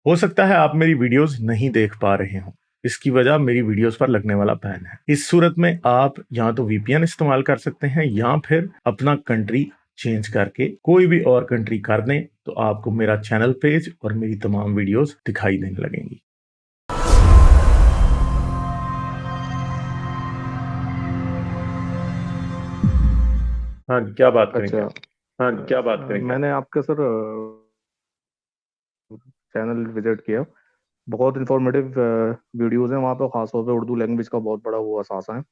हो सकता है आप मेरी वीडियोस नहीं देख पा रहे हों। इसकी वजह मेरी वीडियोस पर लगने वाला बैन है। इस सूरत में आप या तो वीपीएन इस्तेमाल कर सकते हैं या फिर अपना कंट्री चेंज करके कोई भी और कंट्री कर दें, तो आपको मेरा चैनल पेज और मेरी तमाम वीडियोस दिखाई देने लगेंगी। हाँ, क्या बात करेंगे अच्छा। आप? हाँ, क्या बात करेंगे आप? मैंने आपका सर चैनल विजिट किया। बहुत इंफॉर्मेटिव वीडियोस हैं वहाँ पे, खासतौर पे उर्दू लैंग्वेज का बहुत बड़ा वो असासा है।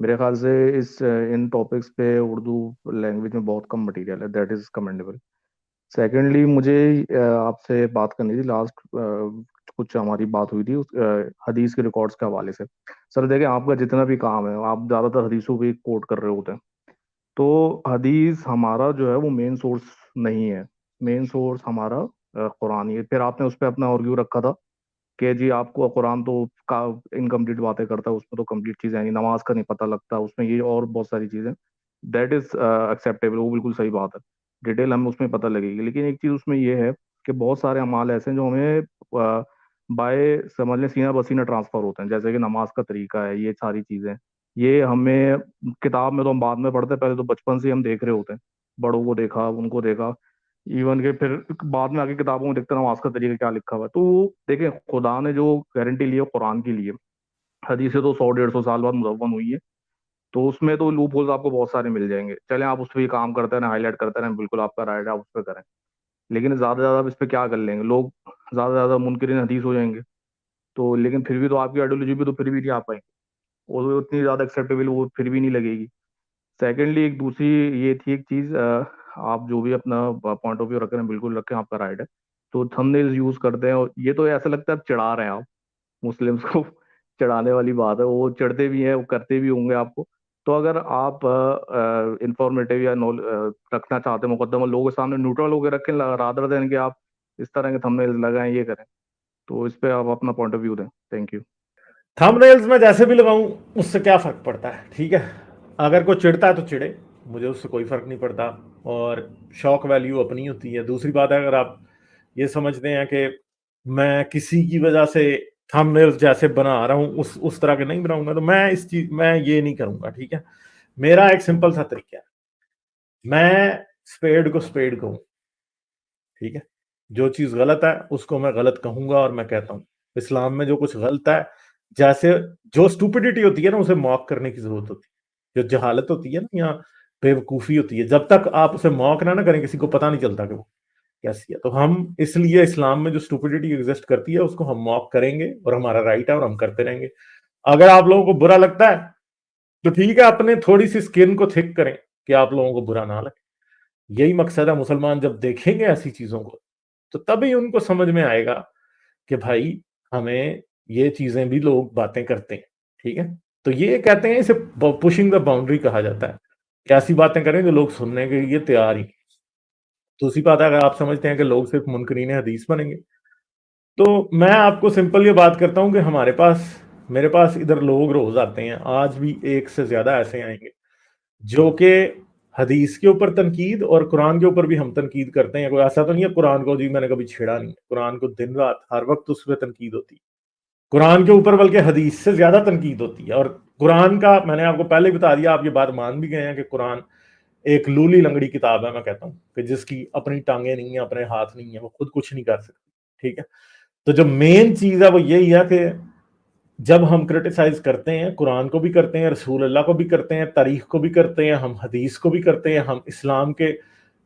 मेरे ख्याल से इन टॉपिक्स पे उर्दू लैंग्वेज में बहुत कम मटेरियल है, दैट इज़ कमेंडेबल। सेकेंडली, मुझे आपसे बात करनी थी। लास्ट कुछ हमारी बात हुई थी हदीस के रिकॉर्ड्स के हवाले से। सर देखें, आपका जितना भी काम है, आप ज़्यादातर हदीसों पे कोट कर रहे होते हैं। तो हदीस हमारा जो है वो मेन सोर्स नहीं है। मेन सोर्स हमारा कुरान ही है। फिर आपने उस पर अपना आर्ग्यू रखा था कि जी आपको कुरान तो का इनकम्प्लीट बातें करता है, उसमें तो कंप्लीट चीज़ें नहीं, नमाज का नहीं पता लगता उसमें, ये और बहुत सारी चीज़ें। दैट इज़ एक्सेप्टेबल, वो बिल्कुल सही बात है। डिटेल हमें उसमें पता लगेगी, लेकिन एक चीज़ उसमें ये है कि बहुत सारे अमाल ऐसे हैं जो हमें बाय समझ लें सीना बसीना ट्रांसफर होते हैं, जैसे कि नमाज का तरीका है, ये सारी चीज़ें। ये हमें किताब में तो हम बाद में पढ़ते हैं, पहले तो बचपन से ही हम देख रहे होते हैं। बड़ों को देखा, उनको देखा, इवन के फिर बाद में आके किताबों में देखते हैं नमाज का तरीका क्या लिखा हुआ है। तो देखिए, खुदा ने जो गारंटी ली है कुरान की लिए, हदीसें तो 100 150 साल बाद मुदव्वन हुई है। तो उसमें तो लूप होल्स आपको बहुत सारे मिल जाएंगे। चलें, आप उस पर काम करते हैं, हाईलाइट करते हैं, बिल्कुल आपका राइट है, आप उस पर करें। लेकिन ज़्यादा से ज़्यादा आप इस पर क्या कर लेंगे, लोग ज़्यादा से ज़्यादा मुनकिरीन हदीस हो जाएंगे। तो लेकिन फिर भी तो आपकी आइडियोलॉजी भी तो फिर भी नहीं आ पाएंगे, वो तो उतनी ज़्यादा एक्सेप्टेबल वो फिर भी नहीं लगेगी। सेकेंडली, एक दूसरी ये थी एक चीज़, आप जो भी अपना पॉइंट ऑफ व्यू रख रहे हैं बिल्कुल रखें, आपका राइट है। तो थंबनेल्स यूज़ करते हैं, और ये तो ऐसा लगता है आप चिढ़ा रहे हैं आप मुस्लिम्स को। चिढ़ाने वाली बात है, वो चिढ़ते भी हैं, वो करते भी होंगे आपको। तो अगर आप इंफॉर्मेटिव या रखना चाहते हैं मुकदमा, लोगों के सामने न्यूट्रल होकर रखें, रादर देन कि आप इस तरह के थंबनेल्स लगाएं, ये करें। तो इस पे आप अपना पॉइंट ऑफ व्यू दें। Thank you. थंबनेल्स में जैसे भी लगाऊं, उससे क्या फर्क पड़ता है? ठीक है, अगर कोई चिढ़ता है तो चिढ़े, मुझे उससे कोई फर्क नहीं पड़ता। और शौक वैल्यू अपनी होती है। दूसरी बात है, अगर आप ये समझते हैं कि मैं किसी की वजह से थंबनेल्स जैसे बना रहा हूं, उस तरह के नहीं बनाऊंगा, तो मैं ये नहीं करूंगा। ठीक है, मेरा एक सिंपल सा तरीका है, मैं स्पेड को स्पेड कहूं। ठीक है, जो चीज गलत है उसको मैं गलत कहूंगा और मैं कहता हूं। इस्लाम में जो कुछ गलत है, जैसे जो स्टूपिडिटी होती है ना, उसे मॉक करने की जरूरत होती है। जो जहालत होती है ना, या बेवकूफी होती है, जब तक आप उसे मॉक ना करें, किसी को पता नहीं चलता कि वो कैसी है। तो हम इसलिए इस्लाम में जो स्टूपिडिटी एग्जिस्ट करती है उसको हम मॉक करेंगे, और हमारा राइट है और हम करते रहेंगे। अगर आप लोगों को बुरा लगता है तो ठीक है, अपने थोड़ी सी स्किन को थिक करें कि आप लोगों को बुरा ना लगे। यही मकसद है। मुसलमान जब देखेंगे ऐसी चीजों को, तो तभी उनको समझ में आएगा कि भाई, हमें ये चीजें भी लोग बातें करते हैं। ठीक है, तो ये कहते हैं, इसे पुशिंग द बाउंड्री कहा जाता है कि ऐसी बातें करें जो लोग सुनने के लिए तैयार ही नहीं। दूसरी बात है, अगर आप समझते हैं कि लोग सिर्फ मुनकरीन हदीस बनेंगे, तो मैं आपको सिंपल ये बात करता हूं कि मेरे पास इधर लोग रोज आते हैं, आज भी एक से ज्यादा ऐसे आएंगे जो कि हदीस के ऊपर तनकीद और कुरान के ऊपर भी हम तनकीद करते हैं। कोई ऐसा तो नहीं है कुरान को जी मैंने कभी छेड़ा नहीं है। कुरान को दिन रात हर वक्त उस पर तनकीद होती है। कुरान के ऊपर बल्कि हदीस से ज्यादा तनकीद होती है। और कुरान का मैंने आपको पहले ही बता दिया, आप ये बात मान भी गए हैं कि कुरान एक लूली लंगड़ी किताब है। मैं कहता हूँ कि जिसकी अपनी टांगे नहीं है, अपने हाथ नहीं है, वो खुद कुछ नहीं कर सकती। ठीक है, तो जो मेन चीज है वो यही है कि जब हम क्रिटिसाइज करते हैं, कुरान को भी करते हैं, रसूल अल्लाह को भी करते हैं, तारीख को भी करते हैं, हम हदीस को भी करते हैं, हम इस्लाम के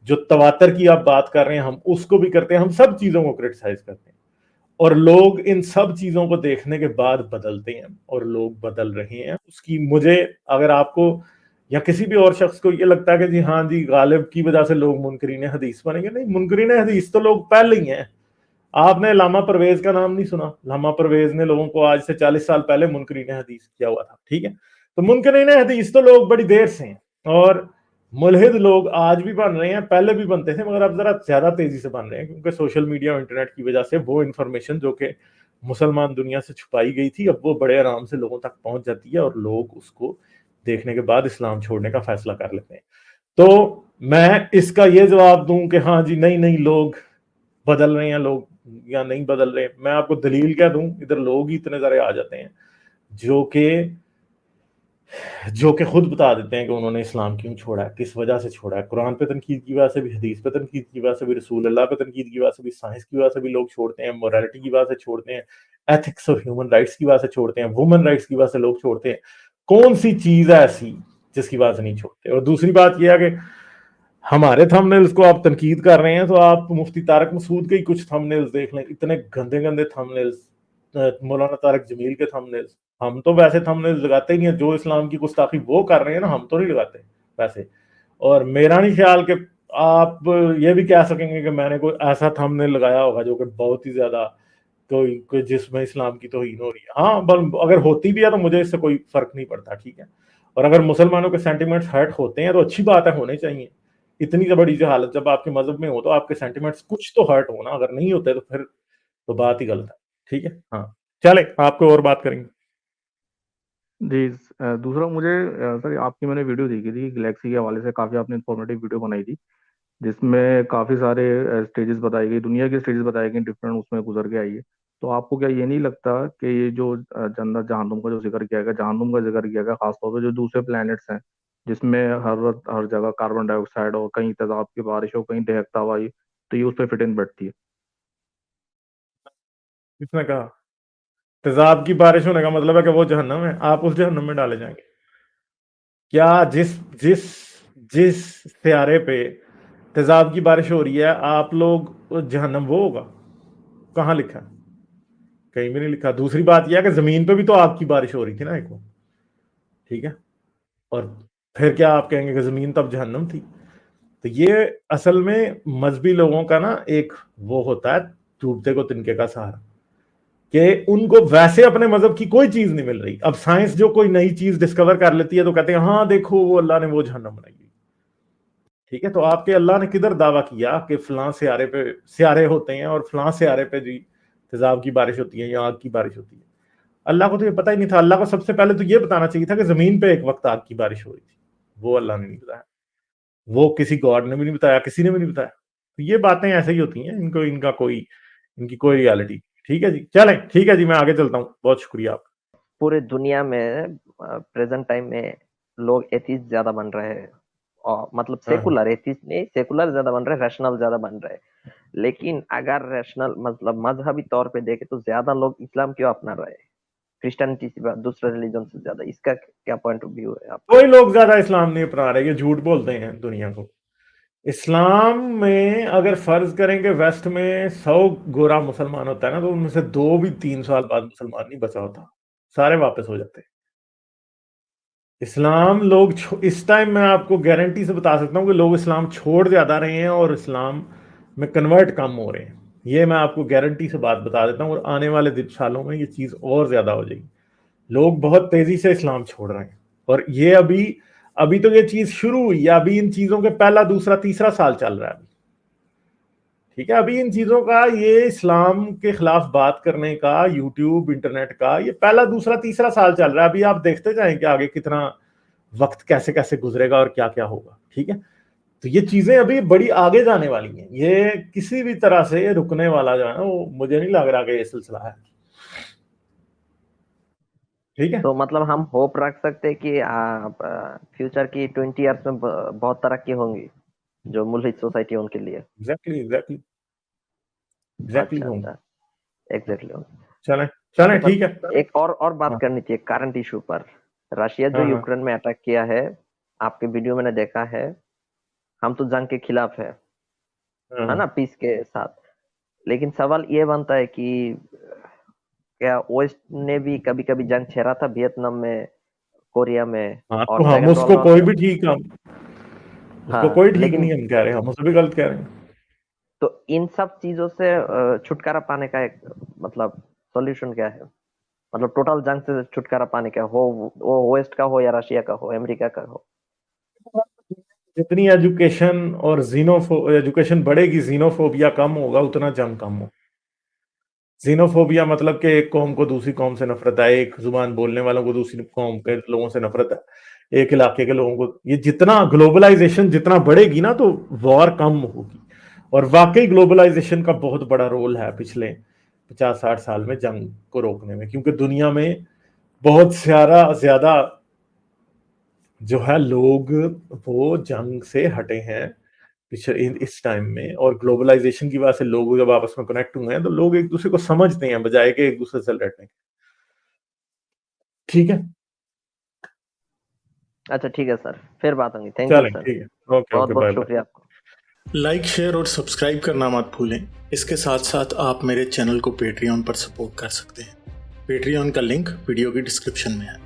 जो तवातर की आप बात कर रहे हैं हम उसको भी करते हैं, हम सब चीजों को क्रिटिसाइज करते हैं। और लोग इन सब चीजों को देखने के बाद बदलते हैं, और लोग बदल रहे हैं उसकी। मुझे, अगर आपको या किसी भी और शख्स को ये लगता है कि जी हाँ जी गालिब की वजह से लोग मुनकरीन हदीस बनेंगे, नहीं, मुनकरीन हदीस तो लोग पहले ही हैं। आपने लामा परवेज का नाम नहीं सुना? लामा परवेज ने लोगों को आज से 40 साल पहले मुनकरीन हदीस किया हुआ था। ठीक है, तो मुनकरीन हदीस तो लोग बड़ी देर से हैं। और मुल्हिद लोग आज भी बन रहे हैं, पहले भी बनते थे, मगर अब जरा ज्यादा तेजी से बन रहे हैं, क्योंकि सोशल मीडिया और इंटरनेट की वजह से वो इंफॉर्मेशन जो कि मुसलमान दुनिया से छुपाई गई थी, अब वो बड़े आराम से लोगों तक पहुंच जाती है, और लोग उसको देखने के बाद इस्लाम छोड़ने का फैसला कर लेते हैं। तो मैं इसका ये जवाब दूं कि हाँ जी, नहीं नहीं, लोग बदल रहे हैं, लोग یا نہیں بدل رہے. میں آپ کو دلیل کیا دوں, ادھر لوگ ہی اتنے سارے آ جاتے ہیں جو کہ خود بتا دیتے ہیں کہ انہوں نے اسلام کیوں چھوڑا ہے, کس وجہ سے چھوڑا ہے. قرآن پہ تنقید کی وجہ سے بھی, حدیث پہ تنقید کی وجہ سے بھی, رسول اللہ پہ تنقید کی وجہ سے بھی, سائنس کی وجہ سے بھی لوگ چھوڑتے ہیں, مورالٹی کی وجہ سے چھوڑتے ہیں, ایتھکس اور ہیومن رائٹس کی وجہ سے چھوڑتے ہیں, وومن رائٹس کی وجہ سے لوگ چھوڑتے ہیں. کون سی چیز ہے ایسی جس کی وجہ سے نہیں چھوڑتے؟ اور دوسری بات یہ ہے کہ ہمارے تھم نیلز کو آپ تنقید کر رہے ہیں تو آپ مفتی طارق مسعود کے ہی کچھ تھم نیلز دیکھ لیں, اتنے گندے گندے تھم نیلز, مولانا طارق جمیل کے تھم نیلز. ہم تو ویسے تھم نیلز لگاتے ہی نہیں ہیں, جو اسلام کی گستاخی وہ کر رہے ہیں نا, ہم تو نہیں لگاتے ویسے. اور میرا نہیں خیال کہ آپ یہ بھی کہہ سکیں گے کہ میں نے کوئی ایسا تھم نیل لگایا ہوگا جو کہ بہت ہی زیادہ کوئی جس میں اسلام کی توہین ہو رہی ہے. ہاں اگر ہوتی بھی ہے تو مجھے اس سے کوئی فرق نہیں پڑتا, ٹھیک ہے. اور اگر مسلمانوں کے سینٹیمنٹس ہرٹ ہوتے ہیں تو اچھی بات ہے, ہونے چاہیے. اتنی بڑی جو حالت جب آپ کے مذہب میں ہو تو آپ کے سینٹیمنٹس کچھ تو ہرٹ ہونا, اگر نہیں ہوتے تو پھر تو بات ہی غلط ہے, ٹھیک ہے. ہاں چلے آپ کو اور بات کریں گے. جی دوسرا مجھے سر آپ کی میں نے ویڈیو دیکھی تھی گلیکسی کے حوالے سے, کافی آپ نے انفارمیٹیو ویڈیو بنائی تھی جس میں کافی سارے اسٹیجز بتائی گئی, دنیا کے اسٹیجز بتائی گئی, ڈفرینٹ اس میں گزر کے آئی ہے. تو آپ کو کیا یہ نہیں لگتا کہ یہ جو جنت جہنم کا جو ذکر کیا گیا, جہنم کا ذکر کیا گیا, خاص طور پہ جو دوسرے پلانٹس ہیں جس میں ہر وقت ہر جگہ کاربن ڈائی آکسائڈ ہو, کہیں تیزاب کی بارش ہو, کہیں دہکتا ہوا, تو یہ اس پہ فٹ ان بیٹھتی ہے؟ کس نے کہا تیزاب کی بارش ہونے کا مطلب ہے کہ وہ جہنم ہے, آپ اس جہنم میں ڈالے جائیں گے؟ کیا جس جس جس سیارے پہ تیزاب کی بارش ہو رہی ہے آپ لوگ جہنم وہ ہوگا؟ کہاں لکھا ہے؟ کہیں بھی نہیں لکھا. دوسری بات یہ ہے کہ زمین پہ بھی تو آگ کی بارش ہو رہی تھی نا ایک وہ, ٹھیک ہے. اور پھر کیا آپ کہیں گے کہ زمین تب جہنم تھی؟ تو یہ اصل میں مذہبی لوگوں کا نا ایک وہ ہوتا ہے ڈوبتے کو تنکے کا سہارا, کہ ان کو ویسے اپنے مذہب کی کوئی چیز نہیں مل رہی. اب سائنس جو کوئی نئی چیز ڈسکور کر لیتی ہے تو کہتے ہیں ہاں دیکھو وہ اللہ نے وہ جہنم بنائی, ٹھیک ہے. تو آپ کے اللہ نے کدھر دعویٰ کیا کہ فلاں سیارے پہ سیارے ہوتے ہیں اور فلاں سیارے پہ جی تیزاب کی بارش ہوتی ہے یا آگ کی بارش ہوتی ہے؟ اللہ کو تو یہ پتہ ہی نہیں تھا. اللہ کو سب سے پہلے تو یہ بتانا چاہیے تھا کہ زمین پہ ایک وقت آگ کی بارش ہو رہی تھی, وہ اللہ نے نہیں بتایا, وہ کسی گاڈ نے بھی نہیں بتایا, کسی نے بھی نہیں بتایا. تو یہ باتیں ایسے ہی ہوتی ہیں, ان کی کوئی ریالٹی. ٹھیک ہے جی, چلیں ٹھیک ہے جی, میں آگے چلتا ہوں. بہت شکریہ آپ. پورے دنیا میں پریزنٹ ٹائم میں لوگ ایتھیسٹ زیادہ بن رہے ہیں, اور مطلب سیکولر ایتھیسٹ نہیں, سیکولر زیادہ بن رہے, ریشنل زیادہ بن رہے. لیکن اگر ریشنل مطلب مذہبی طور پہ دیکھے تو زیادہ لوگ اسلام کیوں اپنا رہے, کرسچینٹی سے, دوسرے ریلیجن سے زیادہ. اس کا کیا پوائنٹ آف ویو ہے آپ؟ کوئی لوگ زیادہ اسلام نہیں اپنا رہے, یہ جھوٹ بولتے ہیں دنیا کو. اسلام میں اگر فرض کریں کہ ویسٹ میں 100 گورا مسلمان ہوتا ہے نا, تو ان میں سے 2 بھی 3 سال بعد مسلمان نہیں بچا ہوتا, سارے واپس ہو جاتے. اسلام لوگ اس ٹائم میں آپ کو گارنٹی سے بتا سکتا ہوں کہ لوگ اسلام چھوڑ زیادہ رہے ہیں اور اسلام میں کنورٹ کم ہو رہے ہیں. یہ میں آپ کو گارنٹی سے بات بتا دیتا ہوں, اور آنے والے سالوں میں یہ چیز اور زیادہ ہو جائے گی. لوگ بہت تیزی سے اسلام چھوڑ رہے ہیں, اور یہ ابھی تو یہ چیز شروع ہوئی ہے. ابھی ان چیزوں کے پہلا, دوسرا, تیسرا سال چل رہا ہے ابھی, ٹھیک ہے. ابھی ان چیزوں کا, یہ اسلام کے خلاف بات کرنے کا, یوٹیوب انٹرنیٹ کا, یہ پہلا, دوسرا, تیسرا سال چل رہا ہے. ابھی آپ دیکھتے جائیں کہ آگے کتنا وقت کیسے کیسے گزرے گا اور کیا کیا ہوگا, ٹھیک ہے. تو یہ چیزیں ابھی بڑی آگے جانے والی ہیں. یہ کسی بھی طرح سے رکنے والا جو ہے نا, وہ مجھے نہیں لگ رہا کہ یہ سلسلہ ہے, ٹھیک ہے. تو مطلب ہم ہوپ رکھ سکتے کہ فیوچر کی 20 ایئرس میں بہت ترقی ہوں گی جو ملحد سوسائٹی ان کے لیے. ایگزیکٹلی اچھا ہوں. اچھا, ایگزیکٹلی. چلیں ٹھیک ہے. ایک اور بات کرنی تھی کرنٹ ایشو پر. رشیا جو یوکرین میں اٹیک کیا ہے, آپ کے ویڈیو میں نے دیکھا ہے, ہم تو جنگ کے خلاف ہے نا, پیس کے ساتھ. لیکن سوال یہ بنتا ہے کہ کیا ویسٹ نے بھی کبھی کبھی جنگ چھیڑا تھا ویتنام میں, کوریا میں, اور تو ہم سیکنڈ اس ورلڈ کو وار کوئی میں؟ بھی ٹھیک اس کو کوئی ٹھیک نہیں ہم کہہ رہے ہیں, ہم اس کو بھی غلط کہہ رہے ہیں. تو ان سب چیزوں سے چھٹکارا پانے کا ایک مطلب سولوشن کیا ہے؟ مطلب ٹوٹل جنگ سے چھٹکارا پانے کا ہو, وہ ویسٹ کا ہو یا رشیا کا ہو, امریکہ کا ہو. جتنی ایجوکیشن اور ایجوکیشن بڑھے گی, زینوفوبیا کم ہوگا, اتنا جنگ کم ہوگا. زینوفوبیا مطلب کہ ایک قوم کو دوسری قوم سے نفرت ہے, ایک زبان بولنے والوں کو دوسری قوم کے لوگوں سے نفرت ہے, ایک علاقے کے لوگوں کو. یہ جتنا گلوبلائزیشن جتنا بڑھے گی نا, تو وار کم ہوگی. और वाकई ग्लोबलाइजेशन का बहुत बड़ा रोल है पिछले 50-60 साल में जंग को रोकने में, क्योंकि दुनिया में बहुत ज्यादा जो है लोग वो जंग से हटे हैं पिछले इस टाइम में, और ग्लोबलाइजेशन की वजह से लोग जब आपस में कनेक्ट हुए हैं तो लोग एक दूसरे को समझते हैं बजाय के एक दूसरे से लड़ने के। ठीक है, अच्छा ठीक है सर, फिर बात होगी। थैंक यू चलें, सर, ठीक है, ओके बहुत ओके, बहुत बाय बाय। शुक्रिया आपको। लाइक, शेयर और सब्सक्राइब करना मत भूलें। इसके साथ साथ आप मेरे चैनल को पेट्रियन पर सपोर्ट कर सकते हैं। पेट्रियन का लिंक वीडियो की डिस्क्रिप्शन में है।